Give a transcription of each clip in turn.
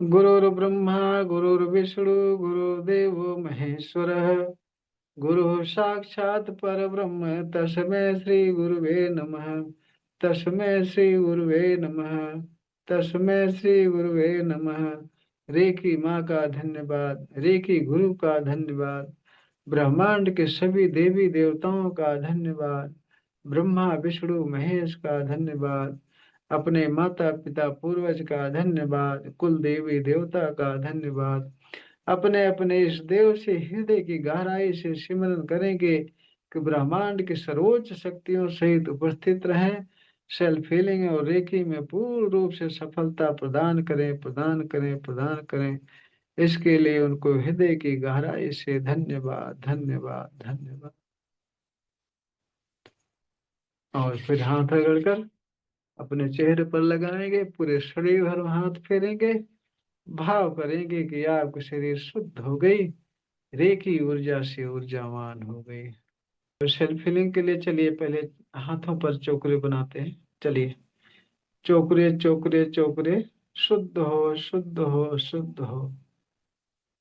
गुरुर्ब्रह्मा गुरुर्विष्णु गुरुदेव महेश्वरः। गुरुः साक्षात् परब्रह्म तस्मै श्री गुरुवे नमः। तस्मै श्री गुरुवे नमः। तस्मै श्री गुरुवे नमः। रेखी माँ का धन्यवाद, रेखी गुरु का धन्यवाद, ब्रह्मांड के सभी देवी देवताओं का धन्यवाद, ब्रह्मा विष्णु महेश का धन्यवाद, अपने माता पिता पूर्वज का धन्यवाद, कुल देवी देवता का धन्यवाद। अपने अपने इस देव से हृदय की गहराई से सिमरन करेंगे कि ब्रह्मांड की सर्वोच्च शक्तियों सहित उपस्थित रहें। सेल्फ हीलिंग और रेकी में पूर्ण रूप से सफलता प्रदान करें, प्रदान करें, प्रदान करें। इसके लिए उनको हृदय की गहराई से धन्यवाद, धन्यवाद, धन्यवाद। और फिर हाथ रगड़कर अपने चेहरे पर लगाएंगे, पूरे शरीर भर हाथ फेरेंगे, भाव करेंगे कि आपका शरीर शुद्ध हो गई, रेकी ऊर्जा से ऊर्जावान हो गई। तो सेल्फ हीलिंग के लिए चलिए पहले हाथों पर चोकरे बनाते हैं। चलिए, चोकरे चोकरे चोकरे, शुद्ध हो, शुद्ध हो, शुद्ध हो।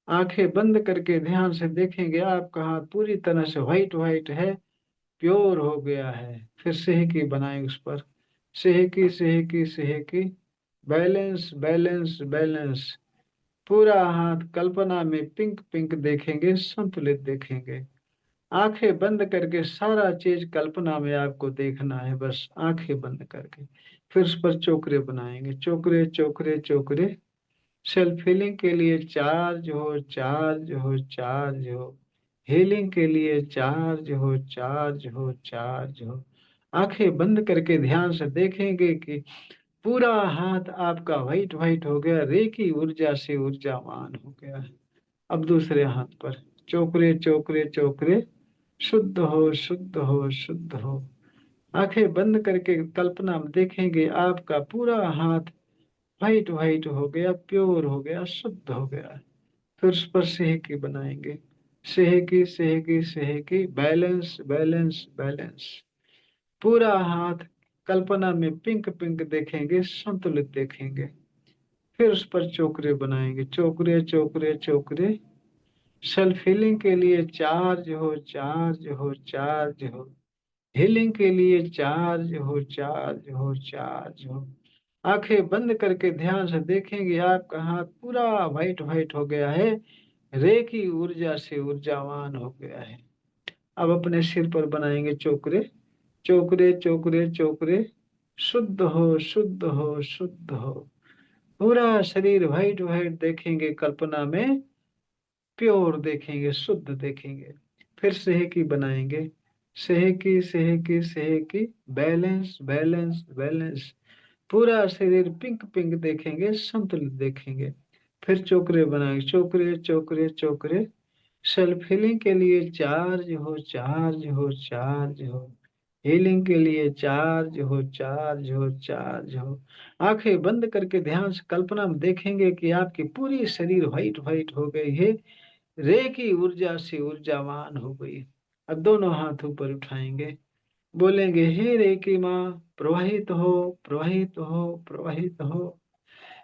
आंखें बंद करके ध्यान से देखेंगे, आपका हाथ पूरी तरह से व्हाइट व्हाइट है, प्योर हो गया है। फिर सेहकी बनाएं उस पर, सेहकी सेहकी सेहकी, बैलेंस बैलेंस बैलेंस। पूरा हाथ कल्पना में पिंक पिंक देखेंगे, संतुलित देखेंगे। आंखें बंद करके सारा चीज कल्पना में आपको देखना है, बस आंखें बंद करके। फिर उस पर चोकरे बनाएंगे, चोकरे चोकरे चोकरे। सेल्फ हीलिंग के लिए चार्ज हो, चार्ज हो, चार्ज हो। हीलिंग के लिए चार्ज हो, चार्ज हो, चार्ज हो। आंखें बंद करके ध्यान से देखेंगे कि पूरा हाथ आपका व्हाइट व्हाइट हो गया, रेकी ऊर्जा से ऊर्जावान हो गया है। अब दूसरे हाथ पर चोकरे चोकरे चोकरे, शुद्ध हो, शुद्ध हो, शुद्ध हो। आंखें बंद करके कल्पना में देखेंगे, आपका पूरा हाथ व्हाइट व्हाइट हो गया, प्योर हो गया, शुद्ध हो गया। फिर उस पर सेहकी बनाएंगे, सेहकी सेहकी सेहकी, बैलेंस बैलेंस बैलेंस। पूरा हाथ कल्पना में पिंक पिंक देखेंगे, संतुलित देखेंगे। फिर उस पर चोकरे बनाएंगे, चोकरे चोकरे चोकरे। सेल्फ हीलिंग के लिए चार्ज हो, चार्ज हो, चार्ज हो। हीलिंग के लिए चार्ज हो, चार्ज हो, चार्ज हो। आंखें बंद करके ध्यान से देखेंगे, आपका हाथ पूरा व्हाइट व्हाइट हो गया है, रेकी ऊर्जा से ऊर्जावान हो गया है। अब अपने सिर पर बनाएंगे चोकरे, चोकरे चोकरे चोकरे, शुद्ध हो, शुद्ध हो, शुद्ध हो। पूरा शरीर व्हाइट व्हाइट देखेंगे, कल्पना में प्योर देखेंगे, शुद्ध देखेंगे। फिर सेहकी बनाएंगे, सेहकी सेहकी सेहकी, बैलेंस बैलेंस बैलेंस। पूरा शरीर पिंक पिंक देखेंगे, संतुलित देखेंगे। फिर चोकरे बनाएंगे, चोकरे चोकरे चोकरे। सेल्फ हीलिंग के लिए चार्ज हो, चार्ज हो, चार्ज हो। हीलिंग के लिए चार्ज हो, चार्ज हो, चार्ज हो। आंखें बंद करके ध्यान से कल्पना में देखेंगे कि आपकी पूरी शरीर व्हाइट व्हाइट हो गई है, रे की ऊर्जा से ऊर्जावान हो गई। अब दोनों हाथ ऊपर उठाएंगे, बोलेंगे, हे रे की माँ, प्रवाहित हो, प्रवाहित हो, प्रवाहित हो।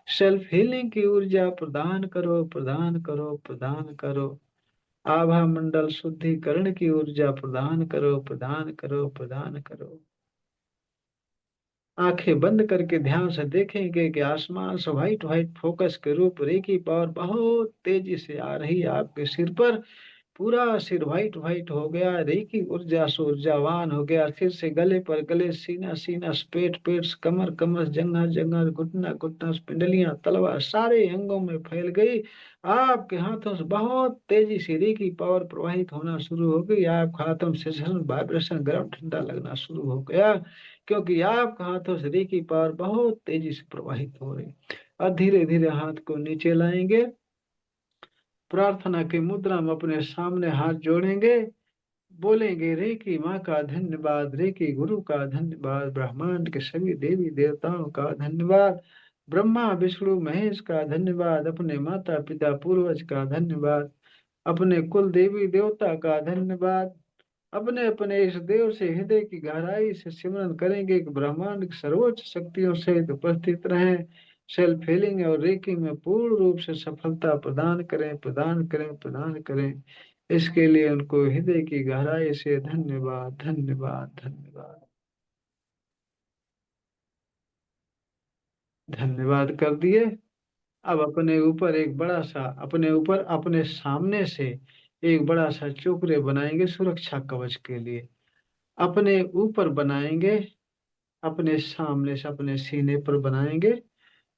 सेल्फ हीलिंग की ऊर्जा प्रदान करो, प्रदान करो, प्रदान करो। आभा मंडल शुद्धिकरण की ऊर्जा प्रदान करो, प्रदान करो, प्रदान करो। आंखें बंद करके ध्यान से देखेंगे कि आसमान से व्हाइट व्हाइट फोकस के रूप रेखी पावर बहुत तेजी से आ रही है आपके सिर पर। पूरा सिर व्हाइट व्हाइट हो गया, रेकी ऊर्जा से ऊर्जावान हो गया। सिर से गले पर, गले सीना सीना, पेट पेट, कमर कमर, जंघा जंघा, घुटना घुटना, पिंडलियां, तलवा सारे अंगों में फैल गई। आपके हाथों से बहुत तेजी से रेकी पावर प्रवाहित होना शुरू हो गई। आपके हाथों से सेंसेशन, वाइब्रेशन, गर्म ठंडा लगना शुरू हो गया, क्योंकि आपके हाथों से रेकी पावर बहुत तेजी से प्रवाहित हो रही। और धीरे धीरे हाथ को नीचे लाएंगे, प्रार्थना की मुद्रा में अपने सामने हाथ जोड़ेंगे, बोलेंगे, रे की माँ का धन्यवाद, रे की गुरु का धन्यवाद, ब्रह्मांड के सभी देवी देवताओं का धन्यवाद, ब्रह्मा विष्णु महेश का धन्यवाद, अपने माता पिता पूर्वज का धन्यवाद, अपने कुल देवी देवता का धन्यवाद। अपने अपने इस देव से हृदय की गहराई से सिमरन करेंगे कि ब्रह्मांड की सर्वोच्च शक्तियों सहित उपस्थित रहें, सेल्फ हीलिंग और रेकी में पूर्ण रूप से सफलता प्रदान करें, प्रदान करें, प्रदान करें। इसके लिए उनको हृदय की गहराई से धन्यवाद, धन्यवाद, धन्यवाद, धन्यवाद कर दिए। अब अपने ऊपर एक बड़ा सा, अपने ऊपर अपने सामने से एक बड़ा सा चोकरे बनाएंगे सुरक्षा कवच के लिए। अपने ऊपर बनाएंगे, अपने सामने से अपने सीने पर बनाएंगे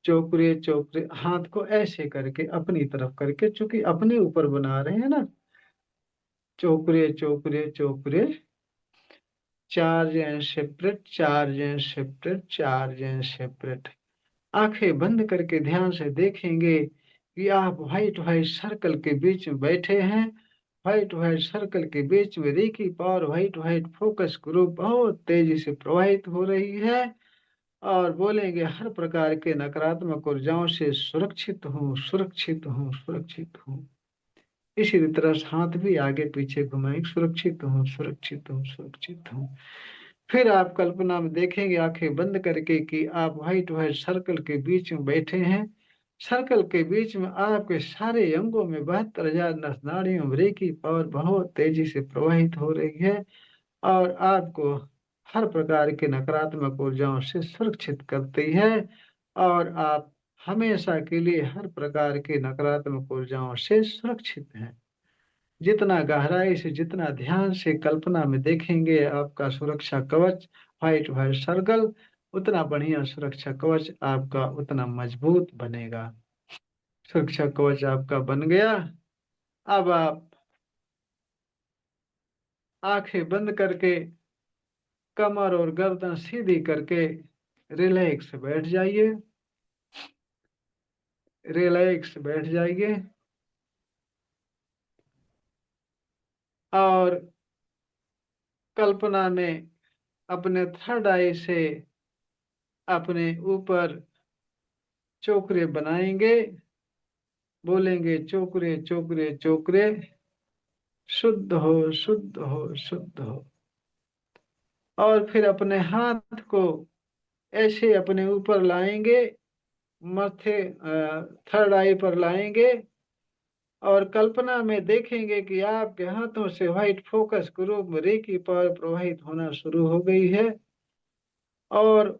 चोकरे, चोकरे हाथ को ऐसे करके अपनी तरफ करके, चूंकि अपने ऊपर बना रहे हैं ना। चोकरे, चोकरे, चोकरे, charge and separate, charge and separate, charge and separate. आंखें बंद करके ध्यान से देखेंगे कि आप व्हाइट व्हाइट सर्कल के बीच में बैठे हैं। व्हाइट व्हाइट सर्कल के बीच में reiki power white white focus group बहुत तेजी से प्रवाहित हो रही है। और बोलेंगे हर प्रकार के नकारात्मक ऊर्जाओं से सुरक्षित हूँ, सुरक्षित हूँ, सुरक्षित हूँ। इसी तरह से हाथ भी आगे पीछे घुमाएंगे, सुरक्षित हूँ, सुरक्षित हूँ, सुरक्षित हूँ। फिर आप कल्पना में देखेंगे आंखें बंद करके कि आप व्हाइट व्हाइट सर्कल के बीच में बैठे हैं। सर्कल के बीच में आपके सारे अंगों में 72,000 नस नाड़ियों में रेकी पावर बहुत तेजी से प्रवाहित हो रही है और आपको हर प्रकार के नकारात्मक ऊर्जाओं से सुरक्षित करती है। और आप हमेशा के लिए हर प्रकार के नकारात्मक ऊर्जाओं से सुरक्षित हैं। जितना गहराई से, जितना ध्यान से कल्पना में देखेंगे आपका सुरक्षा कवच व्हाइट व्हाइट सर्कल, उतना बढ़िया सुरक्षा कवच आपका उतना मजबूत बनेगा। सुरक्षा कवच आपका बन गया। अब आप आंखें बंद करके कमर और गर्दन सीधी करके रिलैक्स बैठ जाइए, रिलैक्स बैठ जाइए। और कल्पना में अपने थर्ड आई से अपने ऊपर चोकरे बनाएंगे। बोलेंगे चोकरे, चोकरे, चोकरे, शुद्ध हो, शुद्ध हो, शुद्ध हो। और फिर अपने हाथ को ऐसे अपने ऊपर लाएंगे, मथे थर्ड आई पर लाएंगे और कल्पना में देखेंगे कि आपके हाथों से व्हाइट फोकस ग्रुप में रेकी पावर प्रवाहित होना शुरू हो गई है। और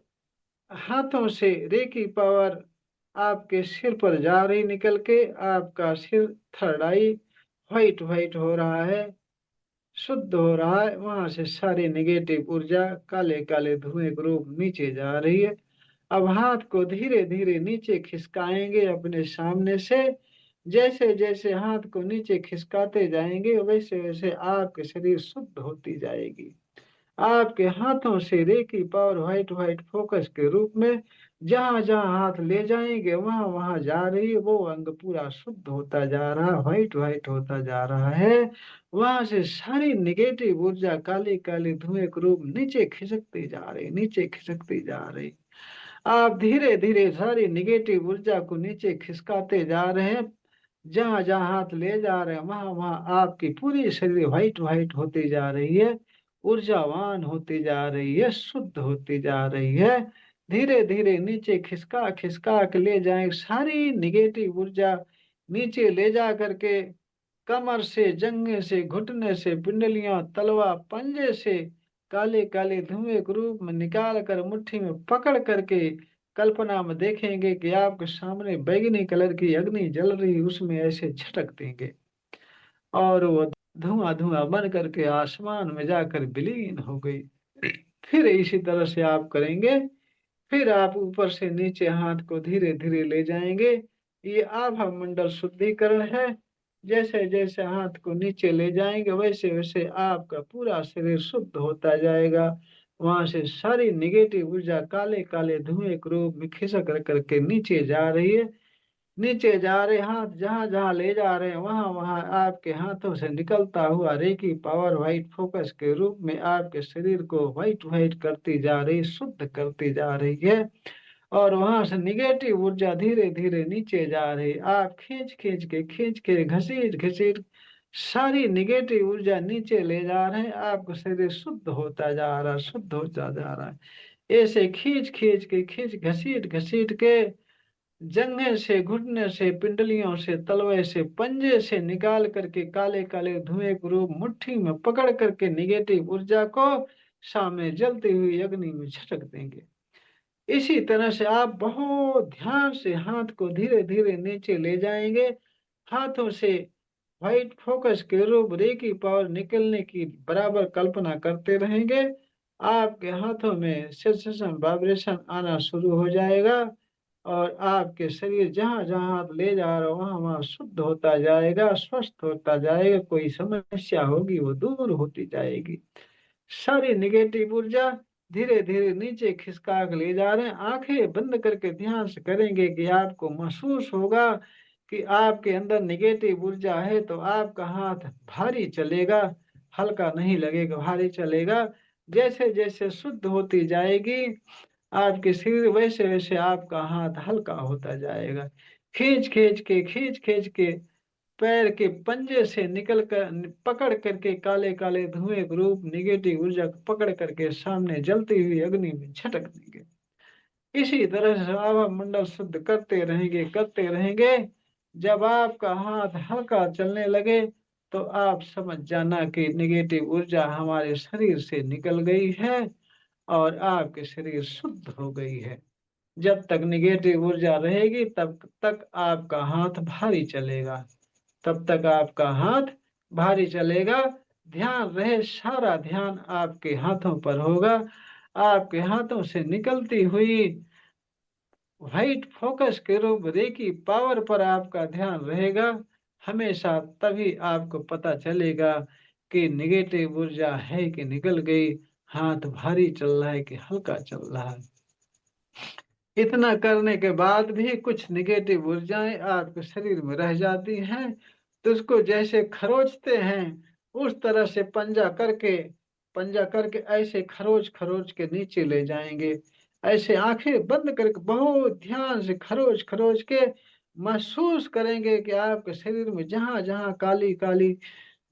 हाथों से रेकी पावर आपके सिर पर जा रही, निकल के आपका सिर थर्ड आई व्हाइट व्हाइट हो रहा है, शुद्ध हो रहा है। वहां से सारी नेगेटिव ऊर्जा काले काले धुएं के रूप नीचे जा रही है। अब हाथ को धीरे धीरे नीचे खिसकाएंगे अपने सामने से। जैसे जैसे हाथ को नीचे खिसकाते जाएंगे वैसे वैसे आपके शरीर शुद्ध होती जाएगी। आपके हाथों से reiki power white white focus के रूप में जहां जहां हाथ ले जाएंगे वहां वहां जा रही है, वो अंग पूरा शुद्ध होता जा रहा, व्हाइट व्हाइट होता जा रहा है। वहां से सारी निगेटिव ऊर्जा काली काली धुएं के रूप नीचे खिसकती जा रही, नीचे खिसकती जा रही। आप धीरे धीरे सारी निगेटिव ऊर्जा को नीचे खिसकाते जा रहे हैं। जहां जहां हाथ ले जा रहे हैं वहां वहां आपकी पूरी शरीर व्हाइट व्हाइट होती जा रही है, ऊर्जावान होती जा रही है, शुद्ध होती जा रही है। धीरे धीरे नीचे खिसका खिसका के ले जाए सारी निगेटिव ऊर्जा, नीचे ले जा करके कमर से, जंघे से, घुटने से, पिंडलियां, तलवा, पंजे से काले काले धुएं के रूप में निकाल कर मुट्ठी में पकड़ करके कल्पना में देखेंगे कि आपके सामने बैगनी कलर की अग्नि जल रही, उसमें ऐसे झटक देंगे और वो धुआं धुआं बन करके आसमान में जाकर विलीन हो गई। फिर इसी तरह से आप करेंगे। फिर आप ऊपर से नीचे हाथ को धीरे धीरे ले जाएंगे। ये आभा मंडल शुद्धिकरण है। जैसे जैसे हाथ को नीचे ले जाएंगे वैसे वैसे आपका पूरा शरीर शुद्ध होता जाएगा। वहां से सारी निगेटिव ऊर्जा काले काले धुएं के रूप में खिसक करके नीचे जा रही है। नीचे जा रहे हाथ जहां जहां ले जा रहे हैं वहां वहां आपके हाथों से निकलता हुआ रेकी पावर व्हाइट फोकस के रूप में आपके शरीर को व्हाइट व्हाइट करती जा रही, शुद्ध करती जा रही है। और वहां से निगेटिव ऊर्जा धीरे धीरे नीचे जा रही। आप खींच के घसीट घसीट सारी निगेटिव ऊर्जा नीचे ले जा रहे हैं। आपका शरीर शुद्ध होता जा रहा है, शुद्ध होता जा रहा है। ऐसे खींच खींच के, खींच घसीट घसीट के जंघे से, घुटने से, पिंडलियों से, तलवे से, पंजे से निकाल करके काले काले धुएं को रूप मुट्ठी में पकड़ करके निगेटिव ऊर्जा को सामने जलती हुई अग्नि में झटक देंगे। इसी तरह से आप बहुत ध्यान से हाथ को धीरे धीरे नीचे ले जाएंगे। हाथों से व्हाइट फोकस के रूप रे की पावर निकलने की बराबर कल्पना करते रहेंगे। आपके हाथों में सेंसेशन वाइब्रेशन आना शुरू हो जाएगा और आपके शरीर जहां जहां आप ले जा रहे हो वहां वहां शुद्ध होता जाएगा, स्वस्थ होता जाएगा। कोई समस्या होगी वो दूर होती जाएगी। सारी निगेटिव ऊर्जा धीरे धीरे नीचे खिसका के ले जा रहे हैं। आंखें बंद करके ध्यान से करेंगे कि आपको महसूस होगा कि आपके अंदर निगेटिव ऊर्जा है, तो आपका हाथ भारी चलेगा, हल्का नहीं लगेगा, भारी चलेगा। जैसे जैसे शुद्ध होती जाएगी आपके शरीर, वैसे वैसे आपका हाथ हल्का होता जाएगा। खींच खींच के पैर के पंजे से निकल कर पकड़ करके काले काले धुएं के रूप निगेटिव ऊर्जा को पकड़ करके सामने जलती हुई अग्नि में झटक देंगे। इसी तरह से हवा मंडल शुद्ध करते रहेंगे। जब आपका हाथ हल्का चलने लगे तो आप समझ जाना कि निगेटिव ऊर्जा हमारे शरीर से निकल गई है और आपके शरीर शुद्ध हो गई है। जब तक निगेटिव ऊर्जा रहेगी तब तक आपका हाथ भारी चलेगा, तब तक आपका हाथ भारी चलेगा। ध्यान रहे, सारा ध्यान आपके हाथों पर होगा। आपके हाथों से निकलती हुई व्हाइट फोकस के रूप रेकी पावर पर आपका ध्यान रहेगा हमेशा। तभी आपको पता चलेगा कि निगेटिव ऊर्जा है कि निकल गई, हाथ भारी चल रहा है कि हल्का चल रहा है। इतना करने के बाद भी कुछ निगेटिव ऊर्जाएं आपके शरीर में रह जाती हैं, तो उसको जैसे खरोचते हैं उस तरह से पंजा करके ऐसे खरोच खरोच के नीचे ले जाएंगे। ऐसे आंखें बंद करके बहुत ध्यान से खरोच खरोच के महसूस करेंगे कि आपके शरीर में जहां जहां काली काली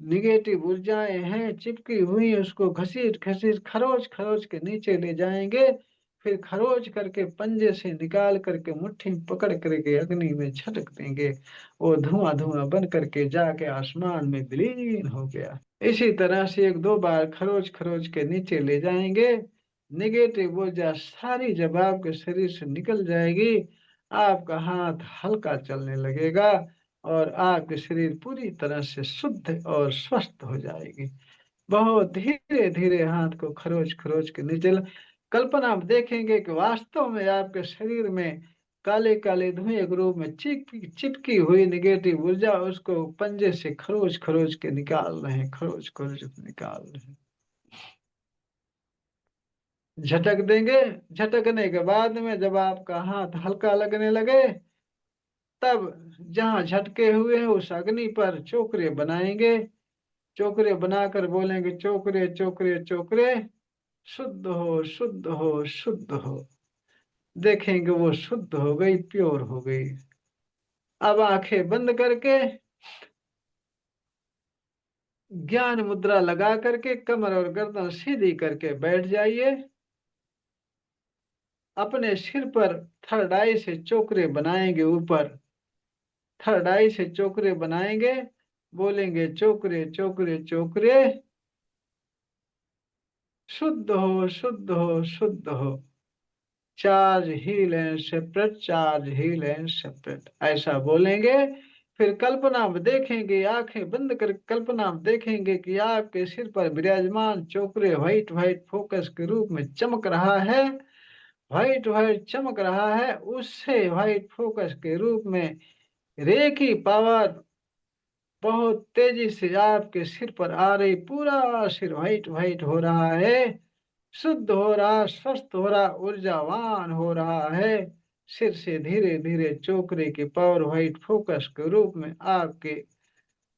निगेटिव ऊर्जाएं हैं चिपकी हुई, उसको घसीट घसीट खरोच खरोच के नीचे ले जाएंगे। फिर खरोच करके पंजे से निकाल करके मुट्ठी में पकड़ करके अग्नि में झटक देंगे। वो धुआं धुआं बन करके जाके आसमान में विलीन हो गया। इसी तरह से एक दो बार खरोच खरोच के नीचे ले जाएंगे। निगेटिव ऊर्जा सारी जब आपके शरीर से निकल जाएगी, आपका हाथ हल्का चलने लगेगा और आपके शरीर पूरी तरह से शुद्ध और स्वस्थ हो जाएगी। बहुत धीरे धीरे हाथ को खरोच खरोच के नीचे कल्पना आप देखेंगे कि वास्तव में आपके शरीर में काले काले धुएं के रूप में चिपकी हुई निगेटिव ऊर्जा उसको पंजे से खरोच खरोच के निकाल रहे हैं, खरोच खरोच के निकाल रहे हैं। झटक देंगे। झटकने के बाद में जब आपका हाथ हल्का लगने लगे तब जहां झटके हुए हैं उस अग्नि पर चोकरे बनाएंगे। चोकरे बनाकर बोलेंगे चोकरे चोकरे चोकरे, शुद्ध हो शुद्ध हो शुद्ध हो। देखेंगे वो शुद्ध हो गई, प्योर हो गई। अब आंखें बंद करके ज्ञान मुद्रा लगा करके कमर और गर्दन सीधी करके बैठ जाइए। अपने सिर पर थर्ड आई से चोकरे बनाएंगे, ऊपर थर्ड आई से चोकरे बनाएंगे। बोलेंगे चोकरे चोकरे चोकरे, शुद्ध हो शुद्ध हो शुद्ध हो। Charge heal and separate, charge heal and separate, ऐसा बोलेंगे। फिर कल्पना में देखेंगे, आंखें बंद कर कल्पना में देखेंगे कि आपके सिर पर विराजमान चोकरे व्हाइट व्हाइट फोकस के रूप में चमक रहा है। व्हाइट व्हाइट चमक रहा है, उससे व्हाइट फोकस के रूप में रेखी पावर बहुत तेजी से आपके सिर पर आ रही। पूरा सिर व्हाइट व्हाइट हो रहा है, शुद्ध हो रहा, स्वस्थ हो रहा, ऊर्जावान हो रहा है। सिर से धीरे धीरे चोकरे की पावर व्हाइट फोकस के रूप में आपके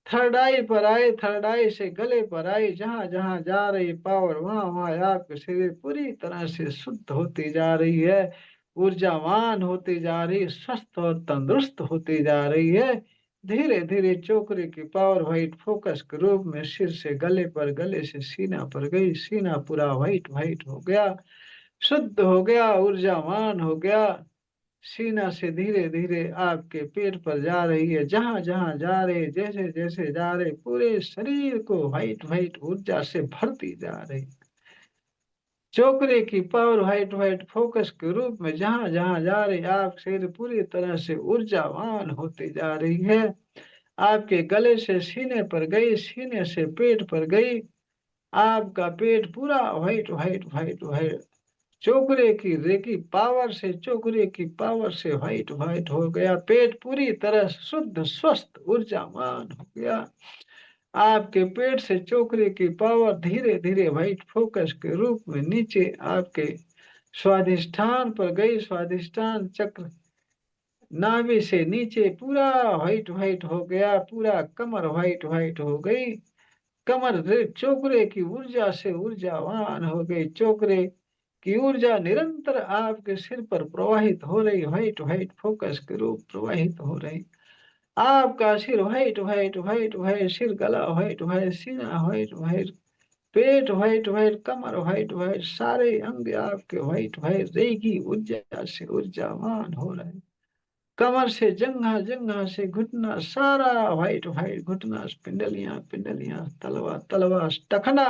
थर्ड आई पर आए, थर्ड आई से गले पर आई। जहां जहां जा रही पावर वहां वहां आपके शरीर पूरी तरह से शुद्ध होती जा रही है, ऊर्जावान होती जा रही, स्वस्थ और तंदुरुस्त होती जा रही है। धीरे धीरे चोकरे की पावर व्हाइट फोकस के रूप में सिर से गले पर, गले से सीना पर गई। सीना पूरा व्हाइट व्हाइट हो गया, शुद्ध हो गया, ऊर्जावान हो गया। सीना से धीरे धीरे आपके पेट पर जा रही है। जहां जहां जा रहे, जैसे जैसे जा रहे, पूरे शरीर को व्हाइट व्हाइट ऊर्जा से भरती जा रही। चोकरे की पावर व्हाइट व्हाइट फोकस के रूप में जहां जहां जा रही, आप शरीर पूरी तरह से ऊर्जावान होती जा रही है। आपके गले से सीने पर गई, सीने से पेट पर गई, आपका पेट पूरा व्हाइट व्हाइट व्हाइट व्हाइट, चोकरे की रेकी पावर से, चोकरे की पावर से व्हाइट व्हाइट हो गया। पेट पूरी तरह शुद्ध स्वस्थ ऊर्जावान हो गया। आपके पेट से चोकरे की पावर धीरे धीरे व्हाइट फोकस के रूप में नीचे आपके स्वादिष्ठान पर गई। स्वादिष्ठान चक्र नाभि से नीचे पूरा व्हाइट व्हाइट हो गया। पूरा कमर व्हाइट व्हाइट हो गई। कमर चोकरे की ऊर्जा से ऊर्जावान हो गई। चोकरे की ऊर्जा निरंतर आपके सिर पर प्रवाहित हो रही, व्हाइट व्हाइट फोकस के रूप प्रवाहित हो रही। आपका सिर व्हाइट व्हाइट व्हाइट व्हाइट, सिर गला व्हाइट व्हाइट, सीना व्हाइट व्हाइट, पेट व्हाइट व्हाइट, कमर व्हाइट व्हाइट, सारे अंग आपके व्हाइट व्हाइट रेगी ऊर्जा से ऊर्जावान हो रहे। कमर से जंघा, जंघा से घुटना, सारा व्हाइट व्हाइट, घुटना पिंडलियां पिंडलियां, तलवा तलवा, टखना,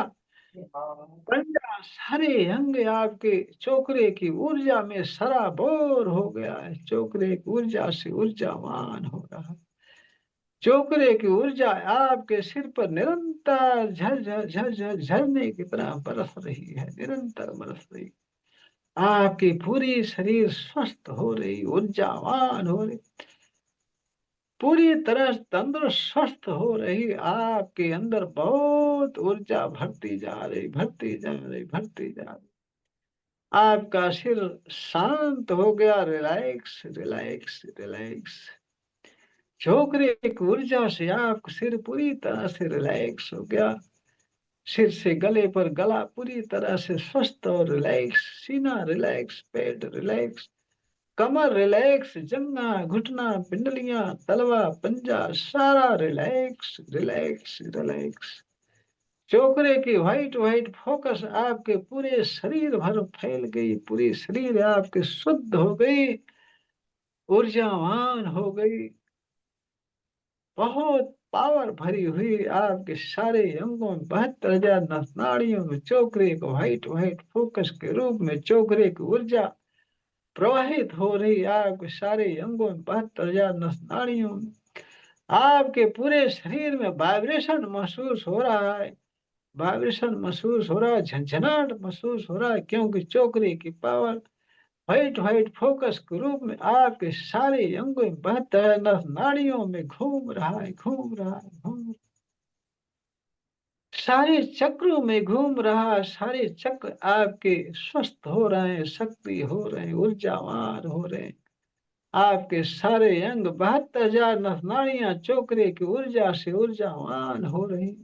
पंजा, सारे अंग आपके चोकरे की ऊर्जा में सराबोर हो गया है। चोकरे की ऊर्जा से ऊर्जावान हो रहा है। चोकरे की ऊर्जा आपके सिर पर निरंतर झर झर झर झर झरने की तरह बरस रही है, निरंतर बरस रही। आपकी पूरी शरीर स्वस्थ हो रही, ऊर्जावान हो रही, पूरी तरह तंदुरुस्त स्वस्थ हो रही। आपके अंदर बहुत ऊर्जा भरती जा रही, भरती जा रही, भरती जा रही। आपका सिर शांत हो गया, रिलैक्स रिलैक्स रिलैक्स। चोकरे की ऊर्जा से आपका सिर पूरी तरह से रिलैक्स हो गया। सिर से गले पर गला पूरी तरह से स्वस्थ और रिलैक्स, सीना रिलैक्स, पेट रिलैक्स, कमर रिलैक्स, जंघा, घुटना, पिंडलियां, तलवा, पंजा, सारा रिलैक्स रिलैक्स रिलैक्स। चोकरे की व्हाइट व्हाइट फोकस आपके पूरे शरीर भर फैल गई, पूरी शरीर आपके शुद्ध हो गई, ऊर्जावान हो गई। बहुत पावर भरी हुई आपके सारे अंगों में, 72,000 नाड़ियों में चोकरे को व्हाइट व्हाइट फोकस के रूप में चोकरे की ऊर्जा प्रवाहित हो रही। आपके सारे अंगों में, 72,000 नाड़ियों में, आपके पूरे शरीर में वाइब्रेशन महसूस हो रहा है। वाइब्रेशन महसूस हो रहा है, झंझनाट महसूस हो रहा है, क्योंकि चोकरे की पावर व्हाइट व्हाइट फोकस के रूप में आपके सारे अंगों में, 72 नाड़ियों में घूम रहा है, घूम रहा है, घूम, सारे चक्रों में घूम रहा है। सारे चक्र आपके स्वस्थ हो रहे हैं, सक्रिय हो रहे हैं, ऊर्जावान हो रहे हैं। आपके सारे अंग, 72,000 नाड़ियां चोकरे की ऊर्जा से ऊर्जावान हो रही।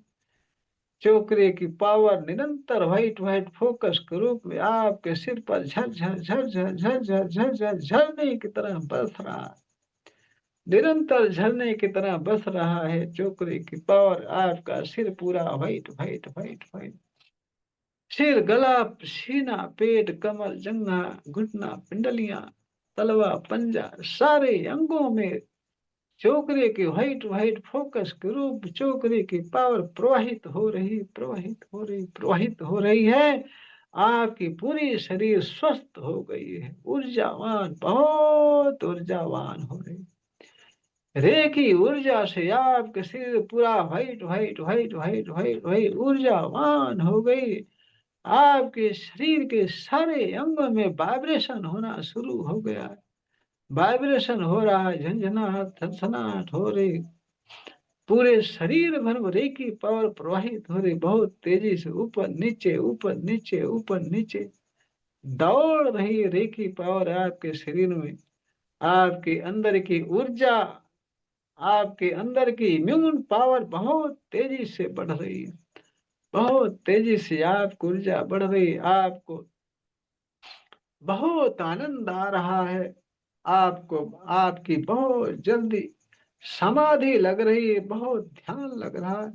चोकरे की पावर निरंतर व्हाइट व्हाइट फोकस के रूप में आपके सिर पर झर झर झर झर झर झर झर झर झरने की तरह बरस रहा है, निरंतर झरने की तरह बस रहा है। चोकरे की पावर, आपका सिर पूरा व्हाइट व्हाइट व्हाइट व्हाइट, सिर, गला, सीना, पेट, कमर, जंघा, घुटना, पिंडलियां, तलवा, पंजा, सारे अंगों में चोकरे की व्हाइट व्हाइट फोकस के रूप, चोकरे की पावर प्रवाहित हो रही, प्रवाहित हो रही, प्रवाहित हो रही है। आपकी पूरी शरीर स्वस्थ हो गई है, ऊर्जावान, बहुत ऊर्जावान हो रही। रेखी ऊर्जा से आपके शरीर पूरा white white white white white white ऊर्जावान हो गई। आपके शरीर के सारे अंगों में वाइब्रेशन होना शुरू हो गया है। वाइब्रेशन हो रहा है, झंझनाहट थनथनाहट हो रही, पूरे शरीर भर में रेकी पावर प्रवाहित हो रही, बहुत तेजी से ऊपर नीचे ऊपर नीचे ऊपर नीचे दौड़ रही रेकी पावर आपके शरीर में। आपके अंदर की ऊर्जा, आपके अंदर की इम्यून पावर बहुत तेजी से बढ़ रही है, बहुत तेजी से आपकी ऊर्जा बढ़ रही है। आपको बहुत आनंद आ रहा है। आपको, आपकी बहुत जल्दी समाधि लग रही है, बहुत ध्यान लग रहा है,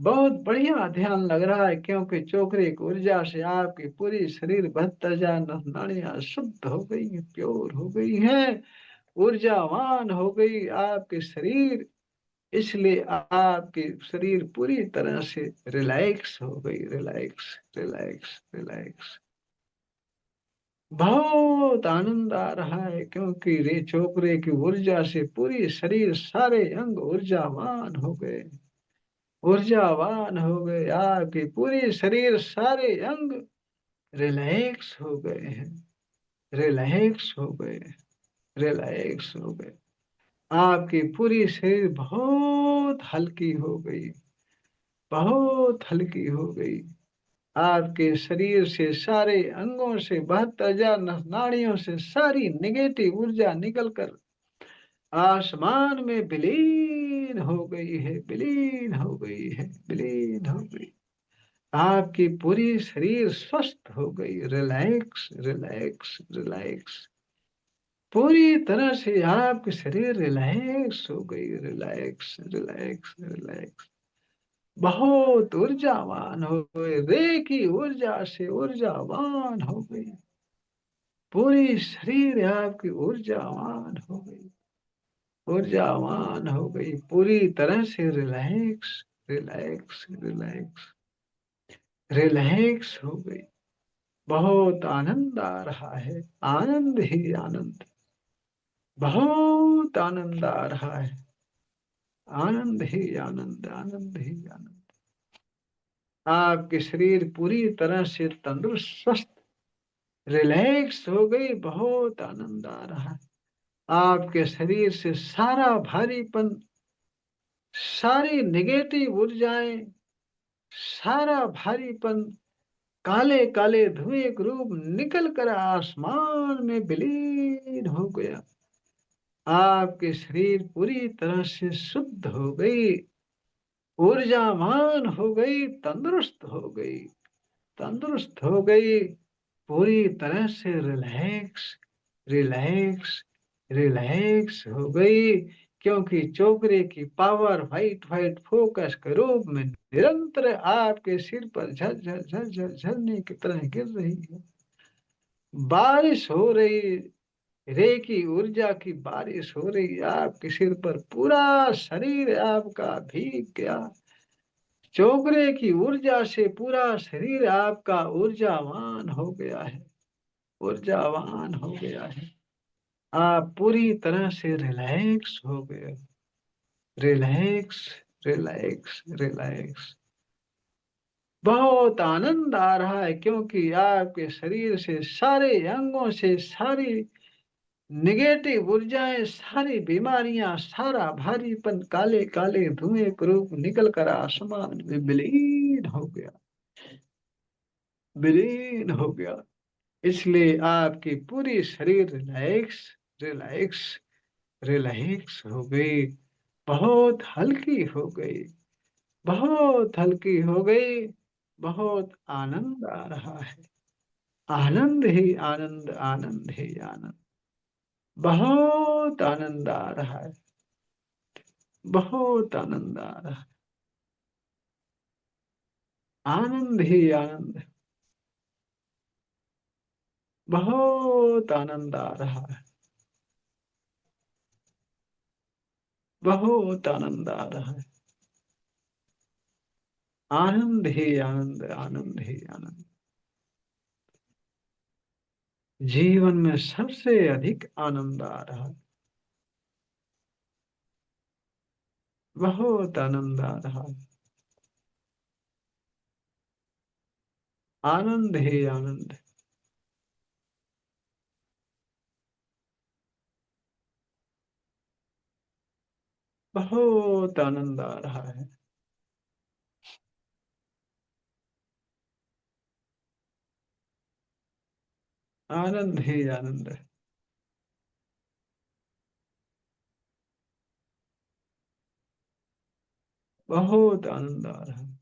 बहुत बढ़िया ध्यान लग रहा है, क्योंकि चोकरे की ऊर्जा से आपकी पूरी शरीर भत्तजा नाड़ियां शुद्ध हो गई हैं, प्योर हो गई हैं, ऊर्जावान हो गई आपके शरीर। इसलिए आपकी शरीर पूरी तरह से रिलैक्स हो गई, रिलैक्स रिलैक्स रिलैक्स। बहुत आनंद आ रहा है, क्योंकि रे चोकरे की ऊर्जा से पूरी शरीर सारे अंग ऊर्जावान हो गए, ऊर्जावान हो गए। आपकी पूरी शरीर सारे अंग रिलैक्स हो गए हैं, रिलैक्स हो गए, रिलैक्स हो गए। आपकी पूरी शरीर बहुत हल्की हो गई, बहुत हल्की हो गई। आपके शरीर से सारे अंगों से 72,000 नाड़ियों से सारी निगेटिव ऊर्जा निकलकर आसमान में विलीन हो गई है, विलीन हो गई है, विलीन हो गई। आपकी पूरी शरीर स्वस्थ हो गई, रिलैक्स रिलैक्स रिलैक्स। पूरी तरह से आपकी शरीर रिलैक्स हो गई, रिलैक्स रिलैक्स रिलैक्स। बहुत ऊर्जावान हो गए, रे की ऊर्जा से ऊर्जावान हो गई। पूरी शरीर आपकी ऊर्जावान हो गई, ऊर्जावान हो गई, पूरी तरह से रिलैक्स रिलैक्स रिलैक्स रिलैक्स हो गई। बहुत आनंद आ रहा है, आनंद ही आनंद, बहुत आनंद आ रहा है, आनंद ही आनंद, आनंद ही आनंद। आपके शरीर पूरी तरह से तंदुरुस्त स्वस्थ रिलैक्स हो गई, बहुत आनंद आ रहा है। आपके शरीर से सारा भारीपन, सारी निगेटिव ऊर्जाएं, सारा भारीपन काले काले धुएं के रूप निकल कर आसमान में विलीन हो गया। आपके शरीर पूरी तरह से शुद्ध हो गई, ऊर्जावान हो गई, तंदुरुस्त हो गई, तंदुरुस्त हो गई, पूरी तरह से रिलैक्स रिलैक्स रिलैक्स हो गई। क्योंकि चोकरे की पावर व्हाइट व्हाइट फोकस के रूप में निरंतर आपके सिर पर झरझर झरझर झरने की तरह गिर रही है, बारिश हो रही, रे की ऊर्जा की बारिश हो रही है आपके सिर पर, पूरा शरीर आपका भीग गया। चोकरे की ऊर्जा से पूरा शरीर आपका ऊर्जावान हो गया है, ऊर्जावान हो गया है। आप पूरी तरह से रिलैक्स हो गए, रिलैक्स रिलैक्स रिलैक्स। बहुत आनंद आ रहा है, क्योंकि आपके शरीर से सारे अंगों से सारी निगेटिव ऊर्जाएं, सारी बीमारियां, सारा भारीपन काले काले धुएं के रूप निकल कर आसमान में विलीन हो गया, विलीन हो गया। इसलिए आपकी पूरी शरीर रिलैक्स रिलैक्स रिलैक्स हो गई, बहुत हल्की हो गई, बहुत हल्की हो गई। बहुत आनंद आ रहा है, आनंद ही आनंद, आनंद ही आनंद। बहुत आनंद आ रहा है, बहुत आनंद आ रहा है, आनंद ही आनंद, बहुत आनंद आ रहा है, बहुत आनंद आ रहा है, आनंद ही आनंद, आनंद ही आनंद। जीवन में सबसे अधिक आनंद आ रहा है, बहुत आनंद आ रहा है, आनंद ही आनंद, बहुत आनंद आ रहा है, आनंद ही आनंद है। बहुत आनंद आ रहा है।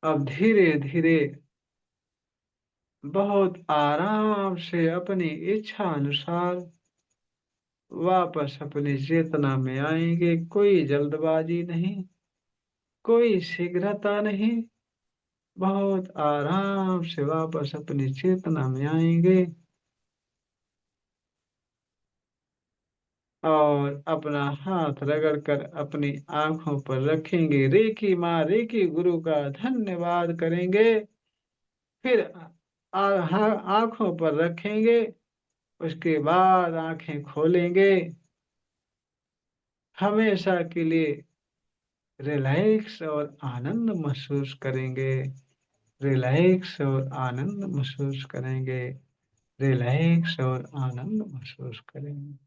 अब धीरे धीरे बहुत आराम से अपनी इच्छा अनुसार वापस अपनी चेतना में आएंगे। कोई जल्दबाजी नहीं, कोई शीघ्रता नहीं। बहुत आराम से वापस अपनी चेतना में आएंगे और अपना हाथ रगड़ कर अपनी आंखों पर रखेंगे। रेकी माँ, रेकी गुरु का धन्यवाद करेंगे। फिर आंखों पर रखेंगे। उसके बाद आंखें खोलेंगे। हमेशा के लिए रिलैक्स और आनंद महसूस करेंगे। रिलैक्स और आनंद महसूस करेंगे। रिलैक्स और आनंद महसूस करेंगे।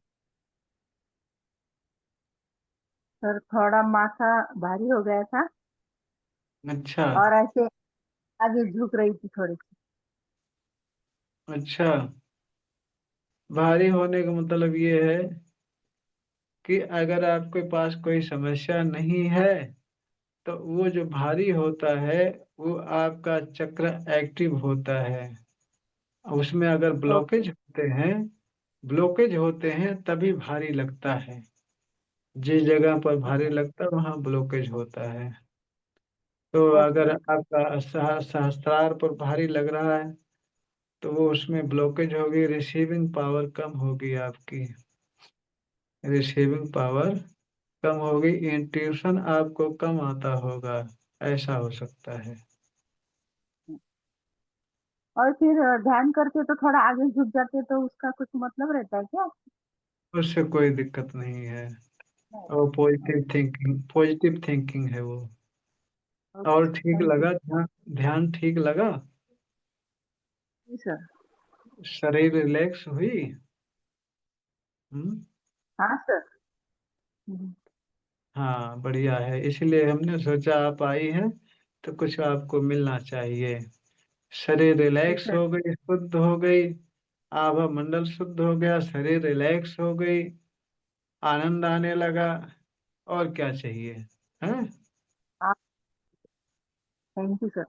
सर थोड़ा माथा भारी हो गया था, अच्छा। और ऐसे आगे झुक रही थी थोड़ी सी। अच्छा, भारी होने का मतलब ये है कि अगर आपके पास कोई समस्या नहीं है तो वो जो भारी होता है वो आपका चक्र एक्टिव होता है। उसमें अगर ओके। ब्लॉकेज होते हैं तभी भारी लगता है। जिस जगह पर भारी लगता है वहां ब्लॉकेज होता है। तो ओके अगर ओके। आपका सहस्त्रार पर भारी लग रहा है तो वो उसमें ब्लॉकेज होगी, रिसीविंग पावर कम होगी आपकी। रिसीविंग पावर कम होगी, इंट्यूशन आपको कम आता होगा। ऐसा हो सकता है। और फिर ध्यान करते तो थोड़ा आगे झुक जाते, तो उसका कुछ मतलब रहता है क्या? उससे कोई दिक्कत नहीं है। नहीं। और पॉजिटिव थिंकिंग है वो। ओके और सर, ठीक थैंक यू। लगा ध्यान? ध्यान ठीक लगा? जी सर। शरीर रिलैक्स हुई? हम्म। हाँ सर। हम्म। हाँ, बढ़िया है। इसलिए हमने सोचा आप आई हैं तो कुछ आपको मिलना चाहिए। शरीर जी रिलैक्स सर। हो गई, शुद्ध हो गई। आभा मंडल शुद्ध हो गया, शरीर रिलैक्स हो गई, आनंद आने लगा। और क्या चाहिए? है? हाँ, थैंक यू सर।